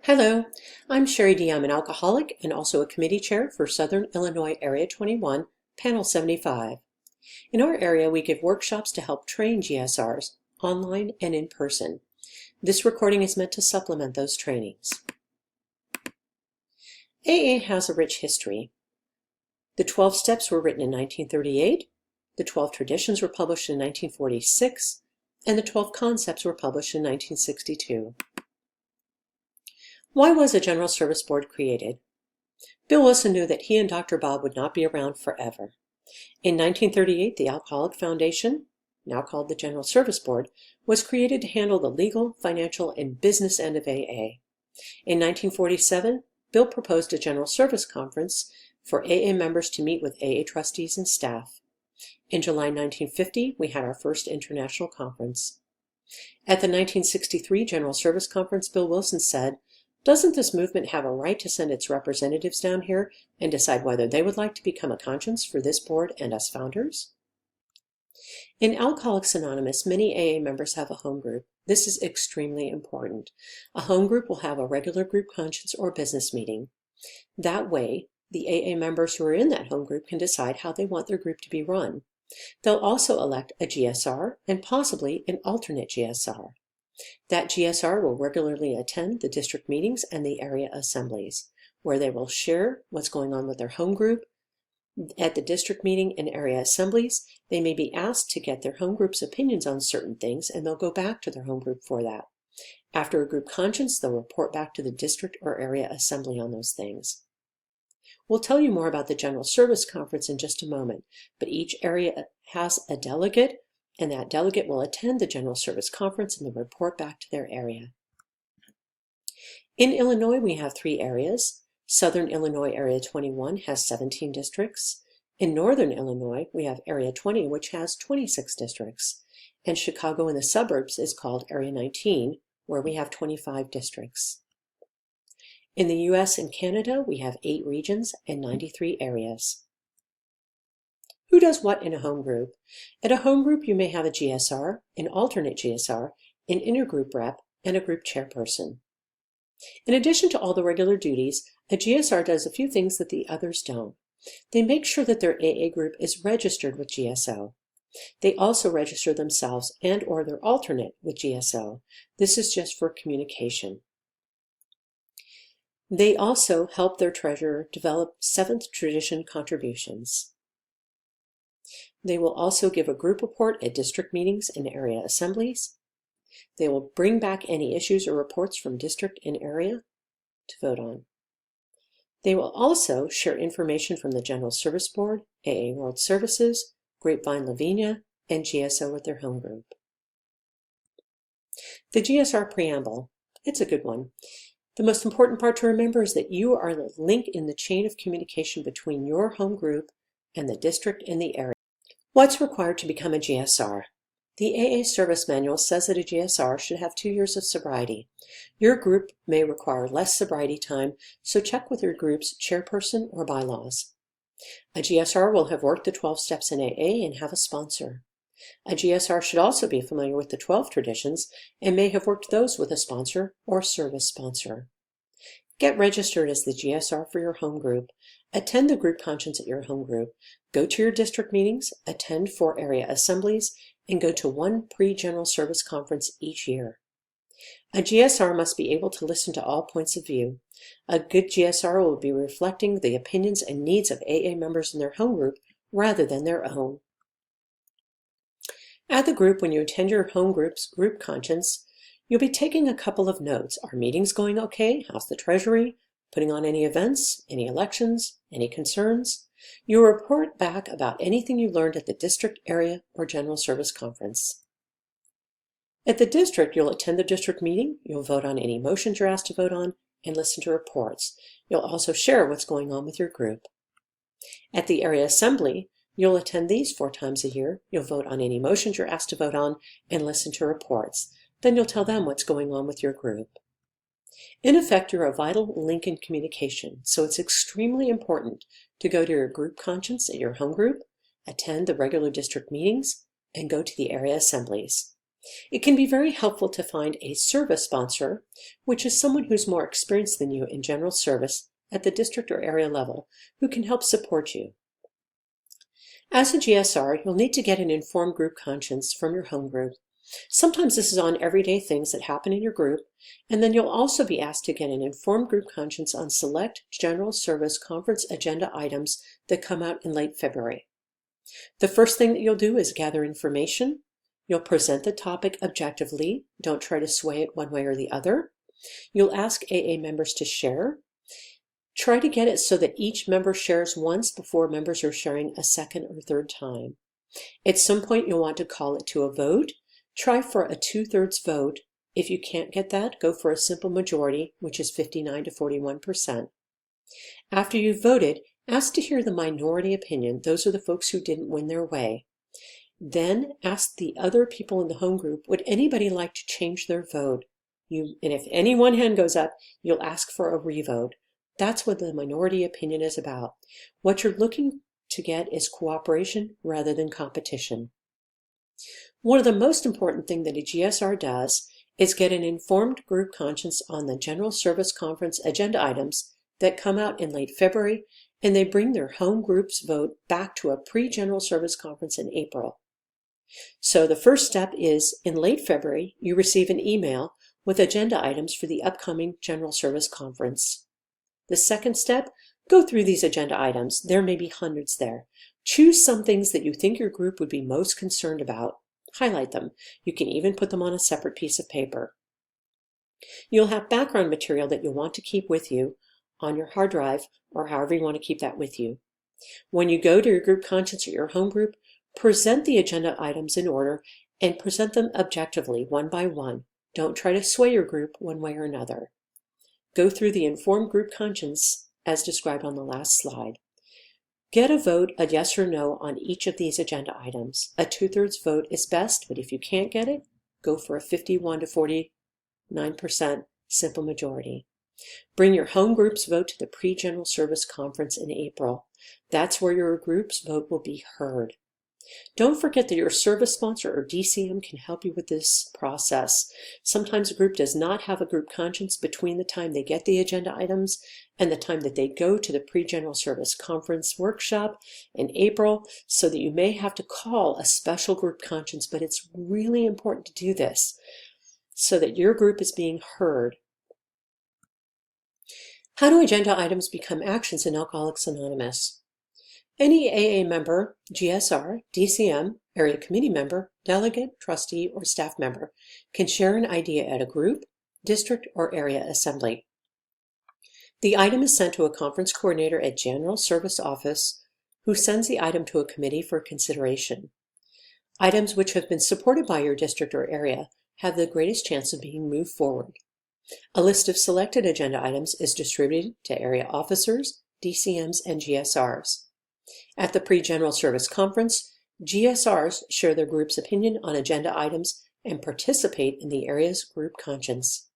Hello, I'm Sherry D. I'm an alcoholic and also a committee chair for Southern Illinois Area 21, Panel 75. In our area, we give workshops to help train GSRs, online and in person. This recording is meant to supplement those trainings. AA has a rich history. The 12 steps were written in 1938, the 12 traditions were published in 1946, and the 12 concepts were published in 1962. Why was a General Service Board created? Bill Wilson knew that he and Dr. Bob would not be around forever. In 1938, the Alcoholic Foundation, now called the General Service Board, was created to handle the legal, financial, and business end of AA. In 1947, Bill proposed a General Service Conference for AA members to meet with AA trustees and staff. In July 1950, we had our first international conference. At the 1963 General Service Conference, Bill Wilson said, "Doesn't this movement have a right to send its representatives down here and decide whether they would like to become a conscience for this board and us founders?" In Alcoholics Anonymous, many AA members have a home group. This is extremely important. A home group will have a regular group conscience or business meeting. That way, the AA members who are in that home group can decide how they want their group to be run. They'll also elect a GSR and possibly an alternate GSR. That GSR will regularly attend the district meetings and the area assemblies, where they will share what's going on with their home group. At the district meeting and area assemblies, they may be asked to get their home group's opinions on certain things, and they'll go back to their home group for that. After a group conscience, they'll report back to the district or area assembly on those things. We'll tell you more about the General Service Conference in just a moment, but each area has a delegate, and that delegate will attend the General Service Conference and then report back to their area. In Illinois, we have 3 areas. Southern Illinois Area 21 has 17 districts. In Northern Illinois, we have Area 20, which has 26 districts. And Chicago in the suburbs is called Area 19, where we have 25 districts. In the US and Canada, we have 8 regions and 93 areas. Who does what in a home group? At a home group, you may have a GSR, an alternate GSR, an intergroup rep, and a group chairperson. In addition to all the regular duties, a GSR does a few things that the others don't. They make sure that their AA group is registered with GSO. They also register themselves and or their alternate with GSO. This is just for communication. They also help their treasurer develop 7th tradition contributions. They will also give a group report at district meetings and area assemblies. They will bring back any issues or reports from district and area to vote on. They will also share information from the General Service Board, AA World Services, Grapevine Lavinia, and GSO with their home group. The GSR Preamble. It's a good one. The most important part to remember is that you are the link in the chain of communication between your home group and the district and the area. What's required to become a GSR? The AA Service Manual says that a GSR should have 2 years of sobriety. Your group may require less sobriety time, so check with your group's chairperson or bylaws. A GSR will have worked the 12 steps in AA and have a sponsor. A GSR should also be familiar with the 12 traditions and may have worked those with a sponsor or service sponsor. Get registered as the GSR for your home group. Attend the group conscience at your home group. Go to your district meetings, attend 4 area assemblies, and go to 1 pre-general service conference each year. A GSR must be able to listen to all points of view. A good GSR will be reflecting the opinions and needs of AA members in their home group rather than their own. At the group, when you attend your home group's group conscience, you'll be taking a couple of notes. Are meetings going okay? How's the treasury? Putting on any events? Any elections? Any concerns? You'll report back about anything you learned at the district, area, or general service conference. At the district, you'll attend the district meeting, you'll vote on any motions you're asked to vote on, and listen to reports. You'll also share what's going on with your group. At the area assembly, you'll attend these 4 times a year. You'll vote on any motions you're asked to vote on, and listen to reports. Then you'll tell them what's going on with your group. In effect, you're a vital link in communication, so it's extremely important to go to your group conscience at your home group, attend the regular district meetings, and go to the area assemblies. It can be very helpful to find a service sponsor, which is someone who's more experienced than you in general service at the district or area level, who can help support you. As a GSR, you'll need to get an informed group conscience from your home group. Sometimes this is on everyday things that happen in your group, and then you'll also be asked to get an informed group conscience on select general service conference agenda items that come out in late February. The first thing that you'll do is gather information. You'll present the topic objectively. Don't try to sway it one way or the other. You'll ask AA members to share. Try to get it so that each member shares once before members are sharing a second or third time. At some point, you'll want to call it to a vote. Try for a 2/3 vote. If you can't get that, go for a simple majority, which is 59 to 41%. After you've voted, ask to hear the minority opinion. Those are the folks who didn't win their way. Then ask the other people in the home group, would anybody like to change their vote? And if any one hand goes up, you'll ask for a revote. That's what the minority opinion is about. What you're looking to get is cooperation rather than competition. One of the most important things that a GSR does is get an informed group conscience on the General Service Conference agenda items that come out in late February, and they bring their home group's vote back to a pre-General Service Conference in April. So the first step is, in late February, you receive an email with agenda items for the upcoming General Service Conference. The second step, go through these agenda items. There may be hundreds there. Choose some things that you think your group would be most concerned about. Highlight them. You can even put them on a separate piece of paper. You'll have background material that you'll want to keep with you on your hard drive or however you want to keep that with you. When you go to your group conscience or your home group, present the agenda items in order and present them objectively, one by one. Don't try to sway your group one way or another. Go through the informed group conscience as described on the last slide. Get a vote, a yes or no, on each of these agenda items. A 2/3 vote is best, but if you can't get it, go for a 51 to 49% simple majority. Bring your home group's vote to the pre-General Service Conference in April. That's where your group's vote will be heard. Don't forget that your service sponsor or DCM can help you with this process. Sometimes a group does not have a group conscience between the time they get the agenda items and the time that they go to the pre-General Service Conference workshop in April, so that you may have to call a special group conscience, but it's really important to do this so that your group is being heard. How do agenda items become actions in Alcoholics Anonymous? Any AA member, GSR, DCM, area committee member, delegate, trustee, or staff member can share an idea at a group, district, or area assembly. The item is sent to a conference coordinator at General Service Office, who sends the item to a committee for consideration. Items which have been supported by your district or area have the greatest chance of being moved forward. A list of selected agenda items is distributed to area officers, DCMs, and GSRs. At the pre-General Service Conference, GSRs share their group's opinion on agenda items and participate in the area's group conscience.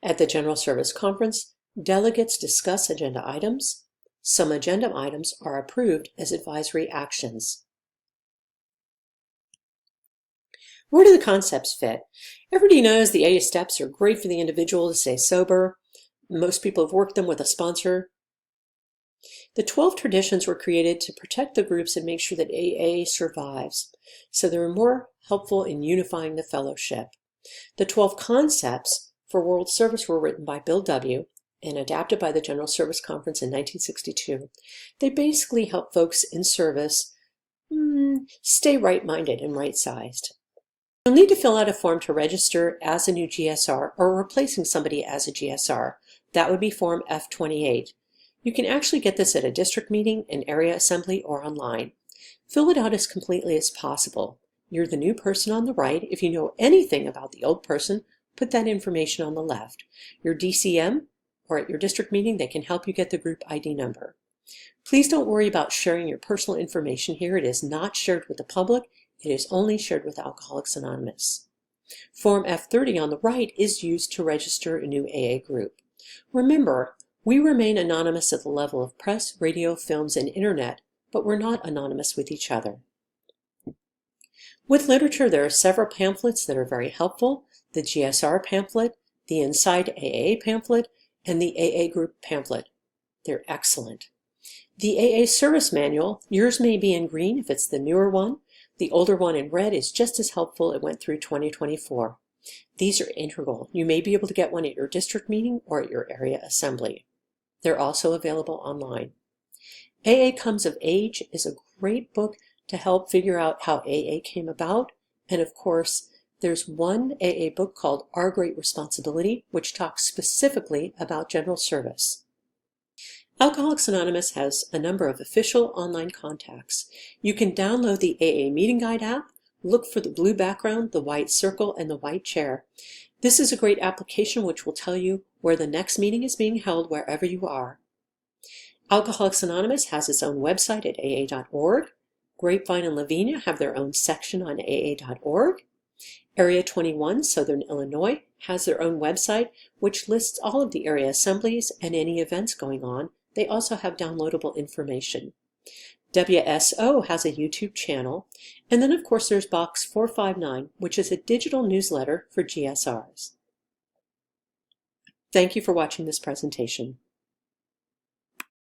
At the General Service Conference, delegates discuss agenda items. Some agenda items are approved as advisory actions. Where do the concepts fit? Everybody knows the 80 steps are great for the individual to stay sober. Most people have worked them with a sponsor. The 12 traditions were created to protect the groups and make sure that AA survives, so they were more helpful in unifying the fellowship. The 12 concepts for world service were written by Bill W. and adapted by the General Service Conference in 1962. They basically help folks in service stay right-minded and right-sized. You'll need to fill out a form to register as a new GSR or replacing somebody as a GSR. That would be Form F28. You can actually get this at a district meeting, an area assembly, or online. Fill it out as completely as possible. You're the new person on the right. If you know anything about the old person, put that information on the left. Your DCM or at your district meeting, they can help you get the group ID number. Please don't worry about sharing your personal information here. It is not shared with the public. It is only shared with Alcoholics Anonymous. Form F30 on the right is used to register a new AA group. Remember, we remain anonymous at the level of press, radio, films, and internet, but we're not anonymous with each other. With literature, there are several pamphlets that are very helpful: the GSR pamphlet, the Inside AA pamphlet, and the AA Group pamphlet. They're excellent. The AA Service Manual, yours may be in green if it's the newer one. The older one in red is just as helpful. It went through 2024. These are integral. You may be able to get one at your district meeting or at your area assembly. They're also available online. AA Comes of Age is a great book to help figure out how AA came about. And of course, there's one AA book called Our Great Responsibility, which talks specifically about general service. Alcoholics Anonymous has a number of official online contacts. You can download the AA Meeting Guide app, look for the blue background, the white circle, and the white chair. This is a great application which will tell you where the next meeting is being held wherever you are. Alcoholics Anonymous has its own website at aa.org. Grapevine and Lavinia have their own section on aa.org. Area 21, Southern Illinois, has their own website which lists all of the area assemblies and any events going on. They also have downloadable information. WSO has a YouTube channel, and then of course there's Box 459, which is a digital newsletter for GSRs. Thank you for watching this presentation.